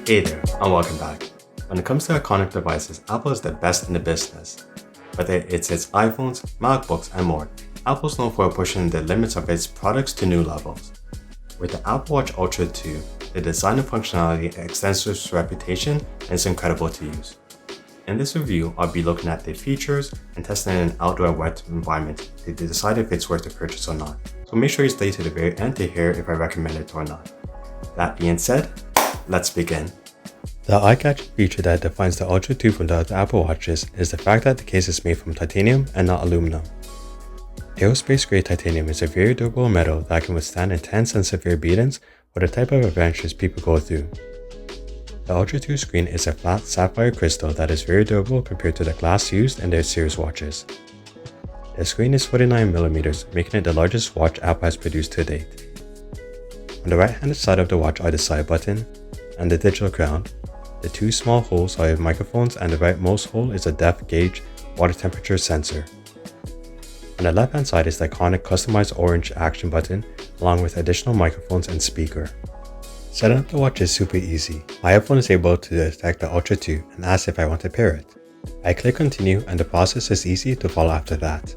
Hey there, and welcome back. When it comes to iconic devices, Apple is the best in the business. Whether it's its iPhones, MacBooks, and more, Apple's known for pushing the limits of its products to new levels. With the Apple Watch Ultra 2, the design and functionality extends its reputation and is incredible to use. In this review, I'll be looking at the features and testing in an outdoor wet environment to decide if it's worth the purchase or not. So make sure you stay to the very end to hear if I recommend it or not. That being said, let's begin. The eye-catching feature that defines the Ultra 2 from the other Apple Watches is the fact that the case is made from titanium and not aluminum. Aerospace-grade titanium is a very durable metal that can withstand intense and severe beatings or the type of adventures people go through. The Ultra 2 screen is a flat sapphire crystal that is very durable compared to the glass used in their series watches. The screen is 49mm, making it the largest watch Apple has produced to date. On the right-hand side of the watch are the side button and the digital crown. The two small holes are microphones and the rightmost hole is a depth gauge water temperature sensor. On the left-hand side is the iconic customized orange action button along with additional microphones and speaker. Setting up the watch is super easy. My iPhone is able to detect the Ultra 2 and ask if I want to pair it. I click continue and the process is easy to follow after that.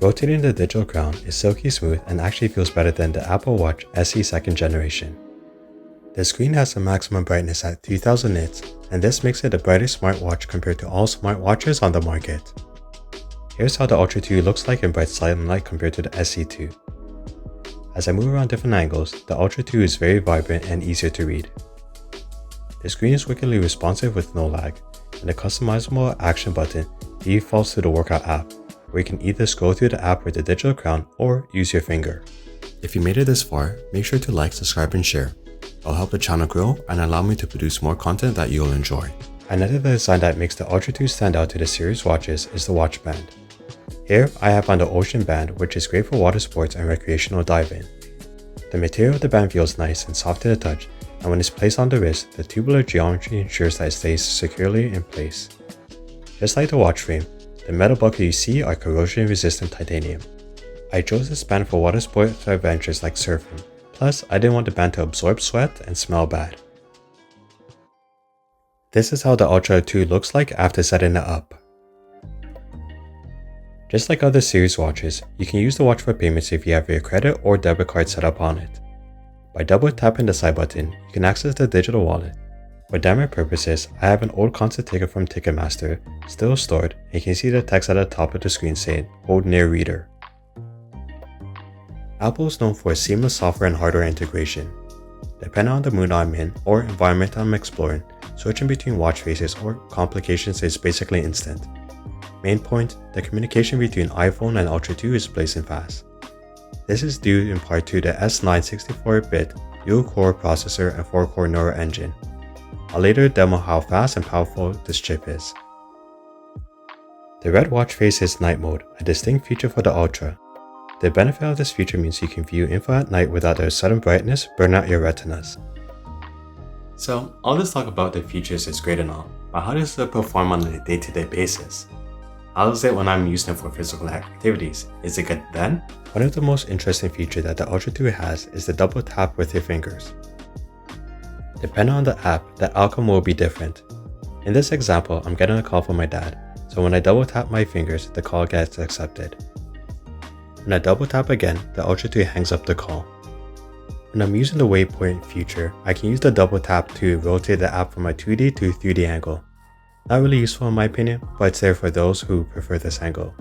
Rotating the digital crown is silky smooth and actually feels better than the Apple Watch SE 2nd generation. The screen has a maximum brightness at 3000 nits and this makes it the brightest smartwatch compared to all smartwatches on the market. Here's how the Ultra 2 looks like in bright sunlight compared to the SE2. As I move around different angles, the Ultra 2 is very vibrant and easier to read. The screen is wickedly responsive with no lag, and the customizable action button defaults to the workout app, where you can either scroll through the app with the digital crown or use your finger. If you made it this far, make sure to like, subscribe, and share. It'll help the channel grow and allow me to produce more content that you'll enjoy. Another design that makes the Ultra 2 stand out to the series watches is the watch band. Here, I have on the Ocean Band, which is great for water sports and recreational diving. The material of the band feels nice and soft to the touch, and when it's placed on the wrist, the tubular geometry ensures that it stays securely in place. Just like the watch frame, the metal buckle you see are corrosion-resistant titanium. I chose this band for water sports adventures like surfing, plus I didn't want the band to absorb sweat and smell bad. This is how the Ultra 2 looks like after setting it up. Just like other series watches, you can use the watch for payments if you have your credit or debit card set up on it. By double tapping the side button, you can access the digital wallet. For demo purposes, I have an old concert ticket from Ticketmaster still stored and you can see the text at the top of the screen saying, "Hold near reader." Apple is known for seamless software and hardware integration. Depending on the mood I'm in or environment I'm exploring, switching between watch faces or complications is basically instant. Main point, the communication between iPhone and Ultra 2 is blazing fast. This is due in part to the S9 64-bit dual-core processor and 4-core neural engine. I'll later demo how fast and powerful this chip is. The red watch face is night mode, a distinct feature for the Ultra. The benefit of this feature means you can view info at night without the sudden brightness burn out your retinas. So, all this talk about the features is great and all, but how does it perform on a day-to-day basis? How is it when I'm using it for physical activities? Is it good then? One of the most interesting features that the Ultra 2 has is the double tap with your fingers. Depending on the app, the outcome will be different. In this example, I'm getting a call from my dad, so when I double tap my fingers, the call gets accepted. When I double tap again, the Ultra 2 hangs up the call. When I'm using the waypoint feature, I can use the double tap to rotate the app from a 2D to 3D angle. Not really useful in my opinion, but it's there for those who prefer this angle.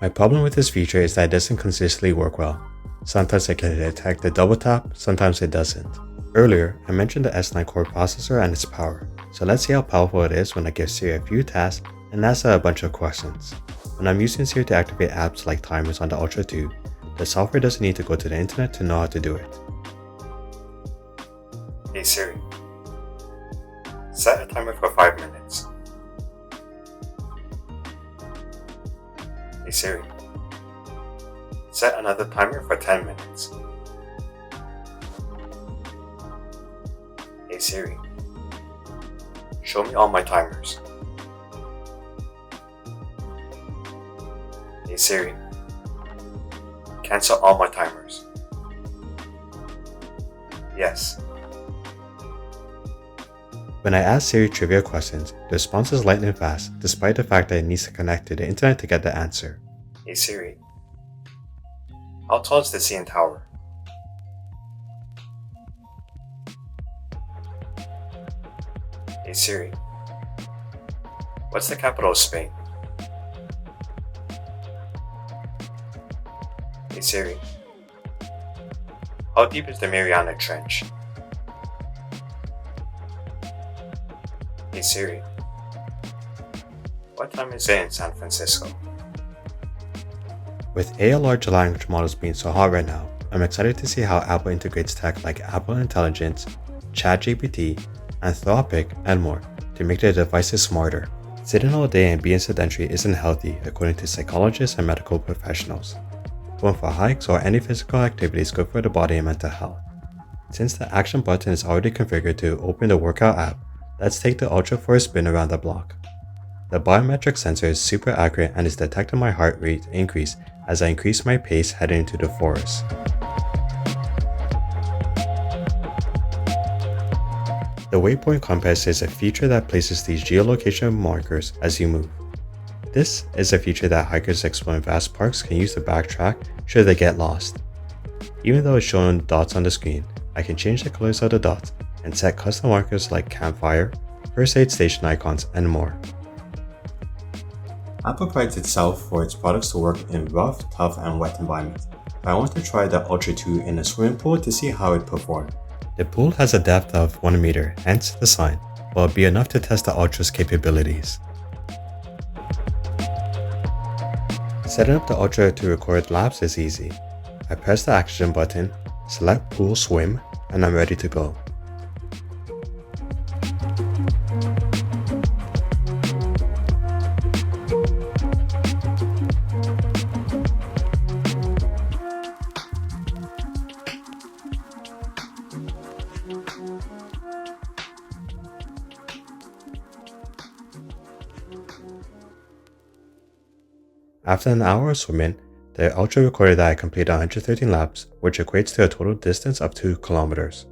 My problem with this feature is that it doesn't consistently work well. Sometimes it can detect the double tap, sometimes it doesn't. Earlier, I mentioned the S9 core processor and its power, so let's see how powerful it is when I give Siri a few tasks and ask her a bunch of questions. When I'm using Siri to activate apps like timers on the Ultra 2, the software doesn't need to go to the internet to know how to do it. Hey Siri, set a timer for 5 minutes. Hey Siri, set another timer for 10 minutes. Hey Siri, show me all my timers. Hey Siri, cancel all my timers. Yes. When I ask Siri trivia questions, the response is lightning fast, despite the fact that it needs to connect to the internet to get the answer. Hey Siri, how tall is the CN Tower? Hey Siri, what's the capital of Spain? Hey Siri, how deep is the Mariana Trench? Hey Siri, what time is it in San Francisco? With AI large language models being so hot right now, I'm excited to see how Apple integrates tech like Apple Intelligence, ChatGPT, Anthropic, and more to make their devices smarter. Sitting all day and being sedentary isn't healthy according to psychologists and medical professionals. Going for hikes or any physical activity is good for the body and mental health. Since the action button is already configured to open the workout app, let's take the Ultra for a spin around the block. The biometric sensor is super accurate and is detecting my heart rate increase as I increase my pace heading into the forest. The waypoint compass is a feature that places these geolocation markers as you move. This is a feature that hikers exploring vast parks can use to backtrack should they get lost. Even though it's showing dots on the screen, I can change the colors of the dots and set custom markers like campfire, first aid station icons, and more. Apple prides itself for its products to work in rough, tough, and wet environments, but I want to try the Ultra 2 in a swimming pool to see how it performed. The pool has a depth of 1 meter, hence the sign, but it'll be enough to test the Ultra's capabilities. Setting up the Ultra to record laps is easy. I press the action button, select Pool Swim, and I'm ready to go. After an hour of swimming, the Ultra recorded that I completed 113 laps, which equates to a total distance of 2 kilometers.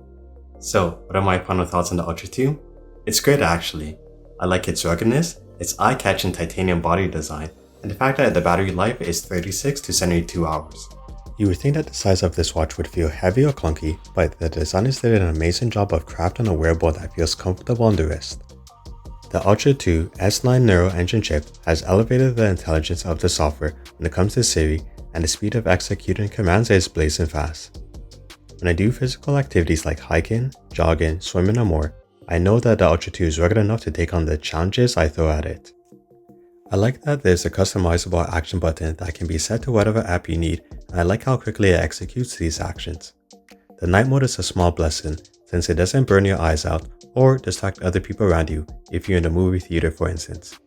So, what are my final thoughts on the Ultra 2? It's great actually. I like its ruggedness, its eye-catching titanium body design, and the fact that the battery life is 36 to 72 hours. You would think that the size of this watch would feel heavy or clunky, but the designers did an amazing job of crafting a wearable that feels comfortable on the wrist. The Ultra 2 S9 Neural Engine chip has elevated the intelligence of the software when it comes to Siri, and the speed of executing commands is blazing fast. When I do physical activities like hiking, jogging, swimming, and more, I know that the Ultra 2 is rugged enough to take on the challenges I throw at it. I like that there's a customizable action button that can be set to whatever app you need, and I like how quickly it executes these actions. The night mode is a small blessing since it doesn't burn your eyes out or distract other people around you if you're in a movie theater for instance.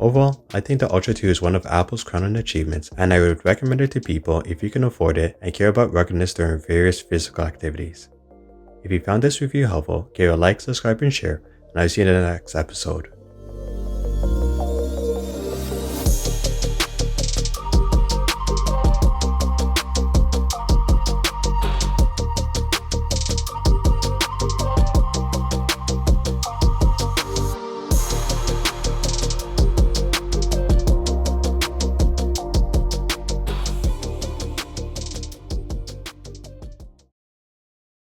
Overall, I think the Ultra 2 is one of Apple's crowning achievements, and I would recommend it to people if you can afford it and care about ruggedness during various physical activities. If you found this review helpful, give it a like, subscribe, and share, and I'll see you in the next episode.